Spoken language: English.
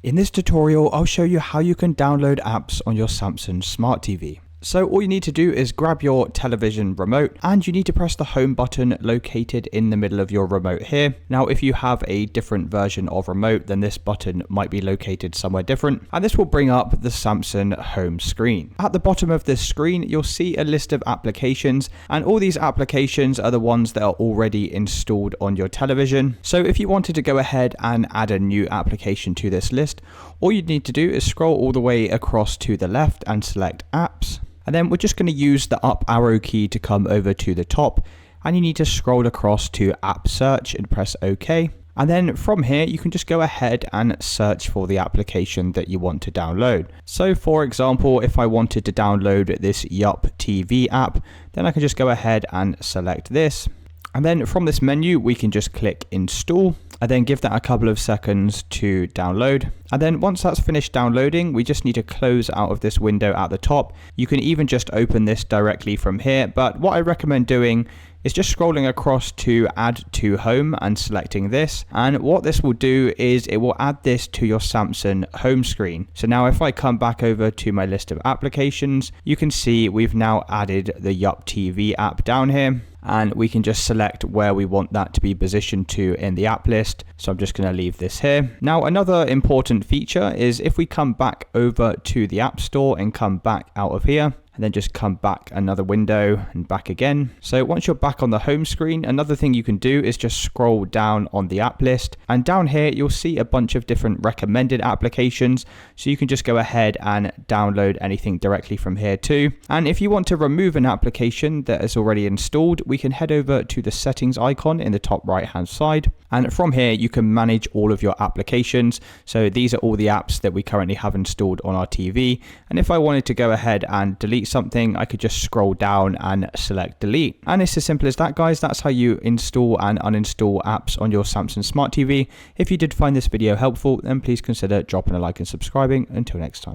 In this tutorial, I'll show you how you can download apps on your Samsung Smart TV. So all you need to do is grab your television remote and you need to press the home button located in the middle of your remote here. Now, if you have a different version of remote, then this button might be located somewhere different, and this will bring up the Samsung home screen. At the bottom of this screen, you'll see a list of applications, and all these applications are the ones that are already installed on your television. So if you wanted to go ahead and add a new application to this list, all you'd need to do is scroll all the way across to the left and select apps. And then we're just going to use the up arrow key to come over to the top, and you need to scroll across to app search and press OK. And then from here, you can just go ahead and search for the application that you want to download. So for example, if I wanted to download this Yup TV app, then I can just go ahead and select this. And then from this menu, we can just click install and then give that a couple of seconds to download. And then once that's finished downloading, we just need to close out of this window at the top. You can even just open this directly from here, but what I recommend doing is just scrolling across to add to home and selecting this. And what this will do is it will add this to your Samsung home screen. So now if I come back over to my list of applications, you can see we've now added the Yup TV app down here. And we can just select where we want that to be positioned to in the app list. So I'm just going to leave this here. Now, another important feature is if we come back over to the App Store and come back out of here, and then just come back another window and back again. So once you're back on the home screen, another thing you can do is just scroll down on the app list, and down here you'll see a bunch of different recommended applications. So you can just go ahead and download anything directly from here too. And if you want to remove an application that is already installed, we can head over to the settings icon in the top right hand side. And from here, you can manage all of your applications. So these are all the apps that we currently have installed on our TV. And if I wanted to go ahead and delete something, I could just scroll down and select delete. And it's as simple as that, guys. That's how you install and uninstall apps on your Samsung Smart TV. If you did find this video helpful, then please consider dropping a like and subscribing. Until next time.